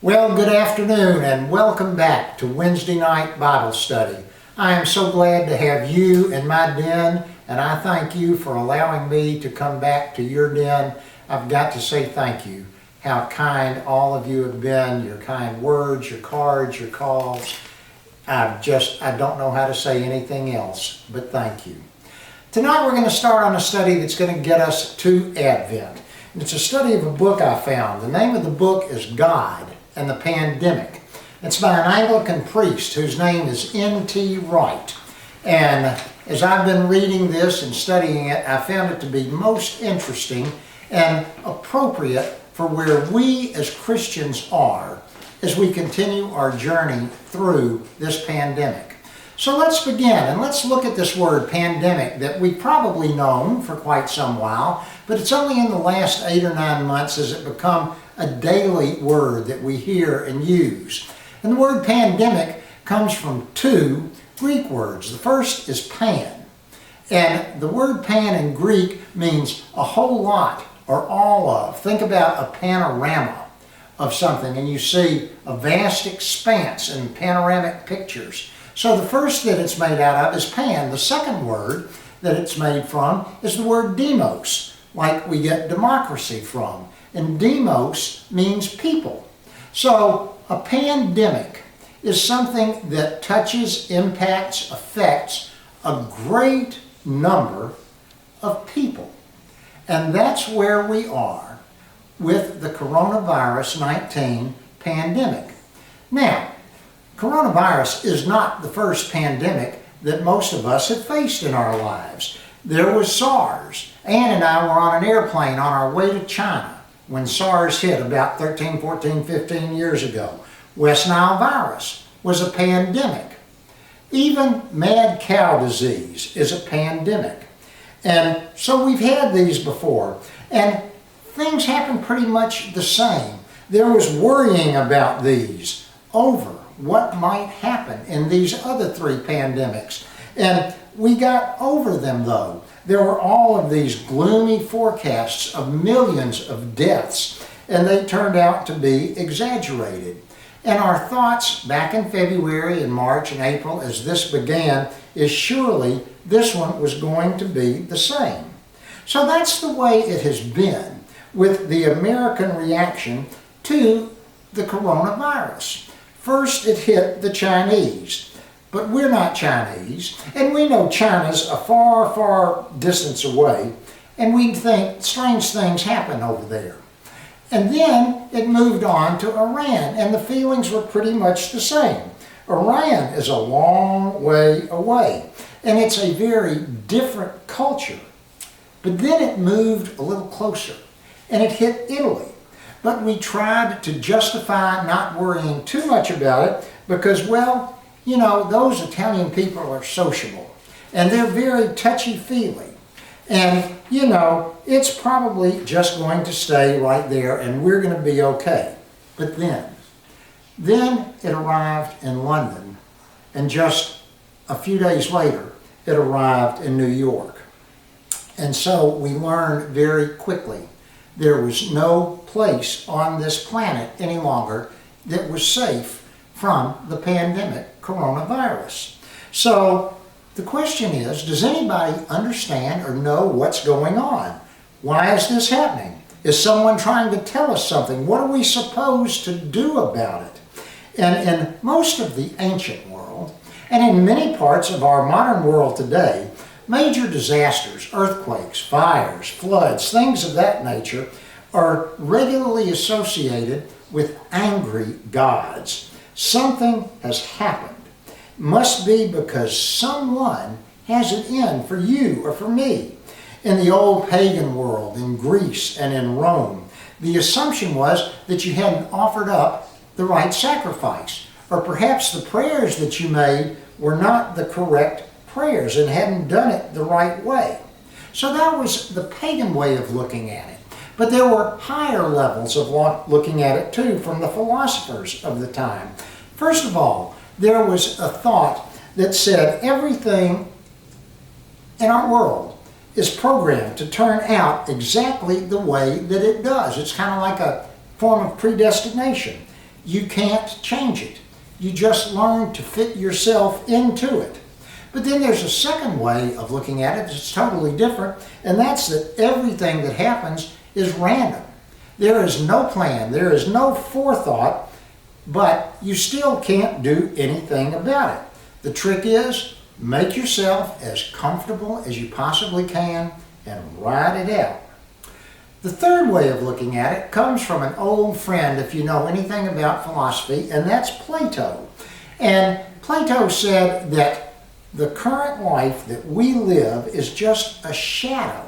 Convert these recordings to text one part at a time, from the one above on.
Well, good afternoon and welcome back to Wednesday night Bible study. I am so glad to have you in my den, and I thank you for allowing me to come back to your den. I've got to say thank you. How kind all of you have been, your kind words, your cards, your calls. I don't know how to say anything else, but thank you. Tonight we're going to start on a study that's going to get us to Advent. And it's a study of a book I found. The name of the book is God and the Pandemic. It's by an Anglican priest whose name is N.T. Wright. And as I've been reading this and studying it, I found it to be most interesting and appropriate for where we as Christians are as we continue our journey through this pandemic. So let's begin and let's look at this word pandemic that we've probably known for quite some while, but it's only in the last 8 or 9 months has it become a daily word that we hear and use. And the word pandemic comes from 2 Greek words. The first is pan. And the word pan in Greek means a whole lot or all of. Think about a panorama of something and you see a vast expanse in panoramic pictures. So the first that it's made out of is pan. The second word that it's made from is the word demos, like we get democracy from. And demos means people. So a pandemic is something that touches, impacts, affects a great number of people. And that's where we are with the coronavirus 19 pandemic. Now, coronavirus is not the first pandemic that most of us have faced in our lives. There was SARS. Ann and I were on an airplane on our way to China when SARS hit about 13, 14, 15 years ago. West Nile virus was a pandemic. Even mad cow disease is a pandemic. And so we've had these before. And things happen pretty much the same. There was worrying about these over what might happen in these other 3 pandemics. And we got over them though. There were all of these gloomy forecasts of millions of deaths, and they turned out to be exaggerated. And our thoughts back in February and March and April as this began is surely this one was going to be the same. So that's the way it has been with the American reaction to the coronavirus. First it hit the Chinese. But we're not Chinese, and we know China's a far, far distance away, and we think strange things happen over there. And then it moved on to Iran, and the feelings were pretty much the same. Iran is a long way away, and it's a very different culture. But then it moved a little closer, and it hit Italy. But we tried to justify not worrying too much about it because, well, you know, those Italian people are sociable and they're very touchy-feely. And, you know, it's probably just going to stay right there and we're going to be okay. But then it arrived in London, and just a few days later, it arrived in New York. And so we learned very quickly there was no place on this planet any longer that was safe from the pandemic coronavirus. So the question is, does anybody understand or know what's going on? Why is this happening? Is someone trying to tell us something? What are we supposed to do about it? And in most of the ancient world, and in many parts of our modern world today, major disasters, earthquakes, fires, floods, things of that nature are regularly associated with angry gods. Something has happened. Must be because someone has it in for you or for me. In the old pagan world, in Greece and in Rome, the assumption was that you hadn't offered up the right sacrifice, or perhaps the prayers that you made were not the correct prayers and hadn't done it the right way. So that was the pagan way of looking at it. But there were higher levels of looking at it too from the philosophers of the time. First of all, there was a thought that said everything in our world is programmed to turn out exactly the way that it does. It's kind of like a form of predestination. You can't change it. You just learn to fit yourself into it. But then there's a second way of looking at it that's totally different, and that's that everything that happens is random. There is no plan, there is no forethought, but you still can't do anything about it. The trick is, make yourself as comfortable as you possibly can and ride it out. The third way of looking at it comes from an old friend, if you know anything about philosophy, and that's Plato. And Plato said that the current life that we live is just a shadow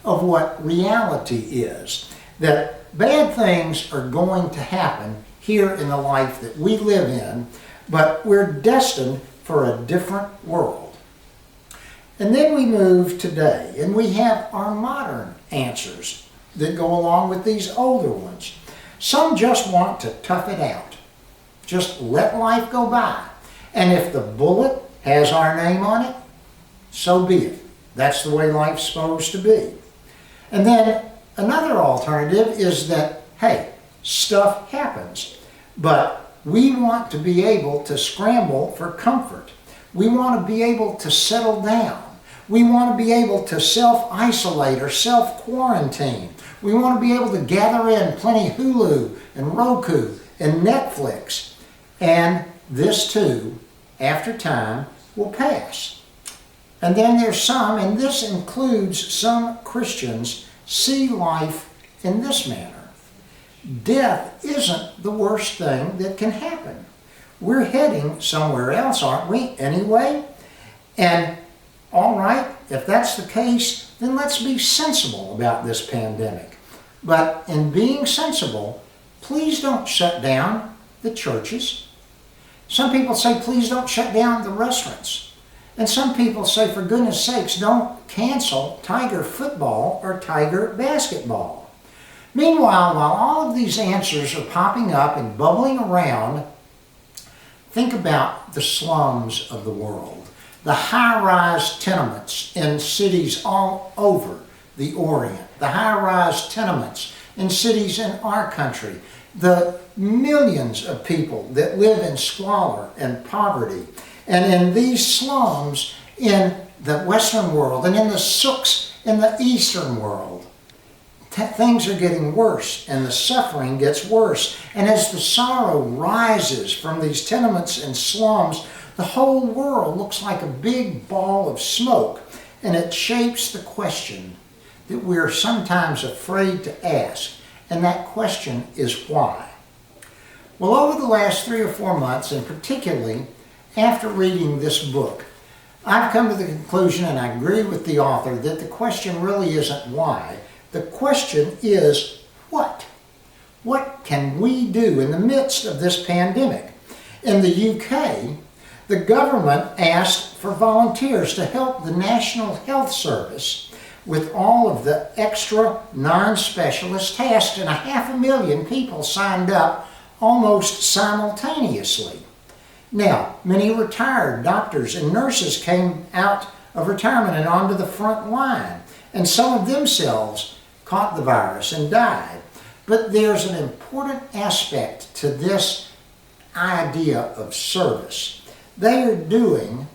of what reality is. That bad things are going to happen here in the life that we live in, but we're destined for a different world. And then we move today, and we have our modern answers that go along with these older ones. Some just want to tough it out. Just let life go by. And if the bullet has our name on it, so be it. That's the way life's supposed to be. And then another alternative is that, hey, stuff happens, but we want to be able to scramble for comfort. We want to be able to settle down. We want to be able to self-isolate or self-quarantine. We want to be able to gather in plenty Hulu and Roku and Netflix. And this too, after time, will pass. And then there's some, and this includes some Christians, see life in this manner. Death isn't the worst thing that can happen. We're heading somewhere else, aren't we, anyway? And all right, if that's the case, then let's be sensible about this pandemic. But in being sensible, please don't shut down the churches. Some people say, please don't shut down the restaurants. And some people say, for goodness sakes, don't cancel Tiger football or Tiger basketball. Meanwhile, while all of these answers are popping up and bubbling around, think about the slums of the world, the high-rise tenements in cities all over the Orient, the high-rise tenements in cities in our country, the millions of people that live in squalor and poverty. And in these slums in the Western world and in the souks in the Eastern world, things are getting worse and the suffering gets worse. And as the sorrow rises from these tenements and slums, the whole world looks like a big ball of smoke, and it shapes the question that we're sometimes afraid to ask. And that question is why? Well, over the last 3 or 4 months, and particularly after reading this book, I've come to the conclusion, and I agree with the author, that the question really isn't why. The question is what? What can we do in the midst of this pandemic? In the UK, the government asked for volunteers to help the National Health Service with all of the extra non-specialist tasks, and 500,000 people signed up almost simultaneously. Now, many retired doctors and nurses came out of retirement and onto the front line, and some of themselves caught the virus and died. But there's an important aspect to this idea of service. They are doing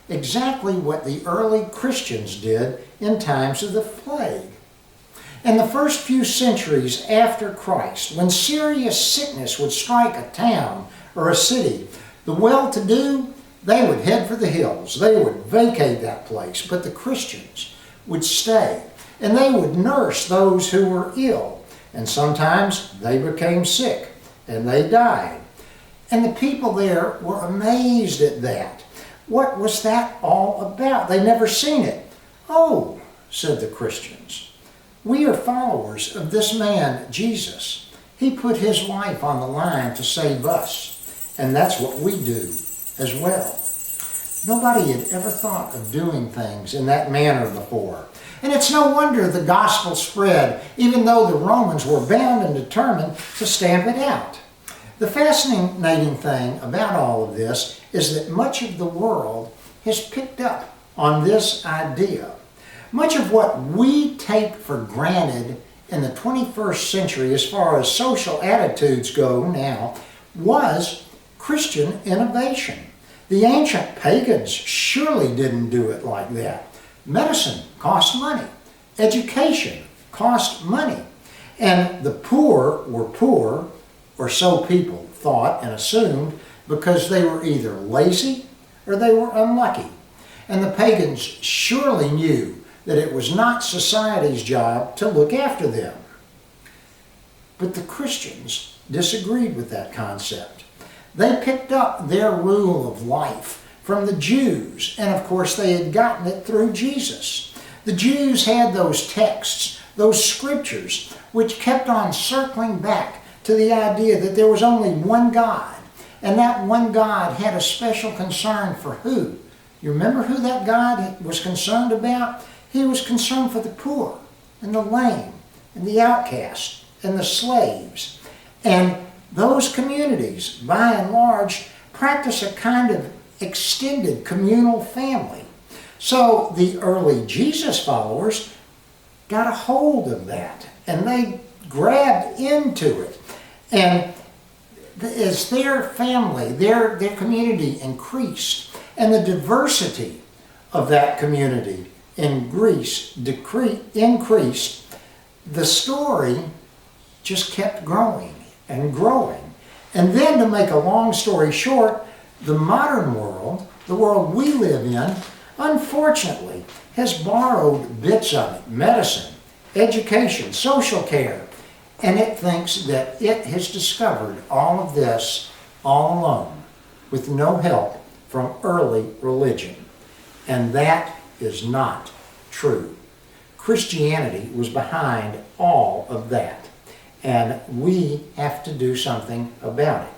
exactly what the early Christians did in times of the plague. In the first few centuries after Christ, when serious sickness would strike a town or a city, the well-to-do, they would head for the hills. They would vacate that place, but the Christians would stay, and they would nurse those who were ill, and sometimes they became sick, and they died. And the people there were amazed at that. What was that all about? They'd never seen it. Oh, said the Christians, we are followers of this man, Jesus. He put his life on the line to save us, and that's what we do as well. Nobody had ever thought of doing things in that manner before. And it's no wonder the gospel spread, even though the Romans were bound and determined to stamp it out. The fascinating thing about all of this is that much of the world has picked up on this idea. Much of what we take for granted in the 21st century as far as social attitudes go now was Christian innovation. The ancient pagans surely didn't do it like that. Medicine cost money. Education cost money. And the poor were poor, or so people thought and assumed, because they were either lazy or they were unlucky. And the pagans surely knew that it was not society's job to look after them. But the Christians disagreed with that concept. They picked up their rule of life from the Jews, and of course they had gotten it through Jesus. The Jews had those texts, those scriptures, which kept on circling back to the idea that there was only one God, and that one God had a special concern for who? You remember who that God was concerned about? He was concerned for the poor, and the lame, and the outcast, and the slaves. And those communities, by and large, practice a kind of extended communal family. So the early Jesus followers got a hold of that, and they grabbed into it. And as their family, their community increased, and the diversity of that community increased, the story just kept growing and growing. And then, to make a long story short, the modern world, the world we live in, unfortunately, has borrowed bits of it: medicine, education, social care, and it thinks that it has discovered all of this all alone, with no help from early religion. And that is not true. Christianity was behind all of that, and we have to do something about it.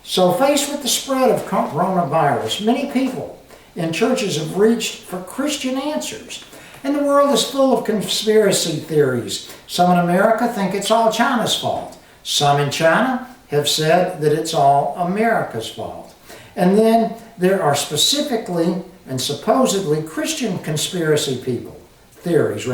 So, faced with the spread of coronavirus, many people in churches have reached for Christian answers. And the world is full of conspiracy theories. Some in America think it's all China's fault. Some in China have said that it's all America's fault. And then there are specifically and supposedly Christian conspiracy theories.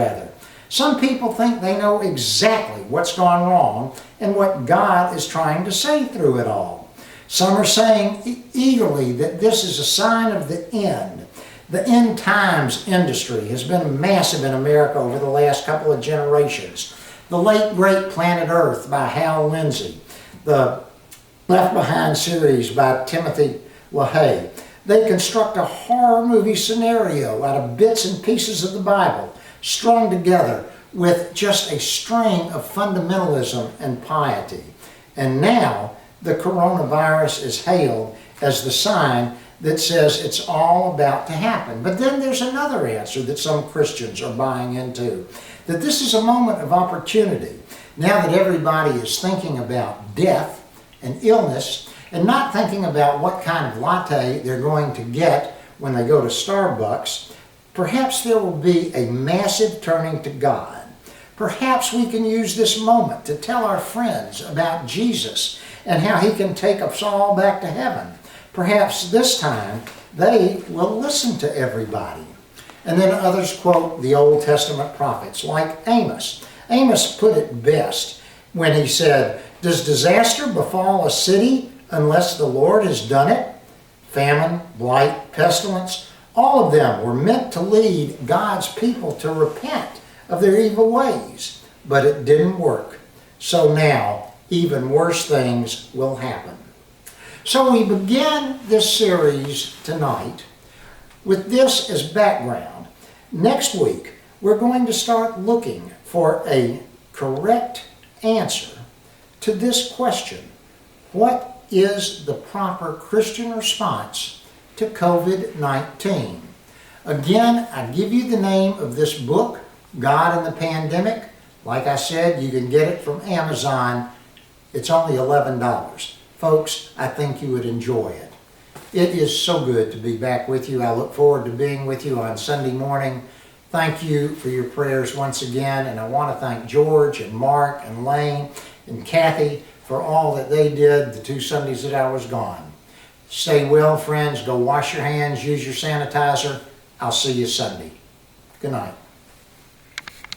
Some people think they know exactly what's gone wrong and what God is trying to say through it all. Some are saying eagerly that this is a sign of the end. The end times industry has been massive in America over the last couple of generations. The late great Planet Earth by Hal Lindsey, the Left Behind series by Timothy LaHaye. They construct a horror movie scenario out of bits and pieces of the Bible, strung together with just a string of fundamentalism and piety. And now the coronavirus is hailed as the sign that says it's all about to happen. But then there's another answer that some Christians are buying into, that this is a moment of opportunity. Now that everybody is thinking about death and illness, and not thinking about what kind of latte they're going to get when they go to Starbucks, perhaps there will be a massive turning to God. Perhaps we can use this moment to tell our friends about Jesus and how he can take us all back to heaven. Perhaps this time they will listen to everybody. And then others quote the Old Testament prophets like Amos. Amos put it best when he said, "Does disaster befall a city unless the Lord has done it?" Famine, blight, pestilence, all of them were meant to lead God's people to repent of their evil ways. But it didn't work. So now even worse things will happen. So we begin this series tonight with this as background. Next week, we're going to start looking for a correct answer to this question: what is the proper Christian response to COVID-19? Again, I give you the name of this book, God in the Pandemic. Like I said, you can get it from Amazon. It's only $11. Folks, I think you would enjoy it. It is so good to be back with you. I look forward to being with you on Sunday morning. Thank you for your prayers once again, and I want to thank George and Mark and Lane and Kathy for all that they did the 2 Sundays that I was gone. Stay well, friends. Go wash your hands, use your sanitizer. I'll see you Sunday. Good night.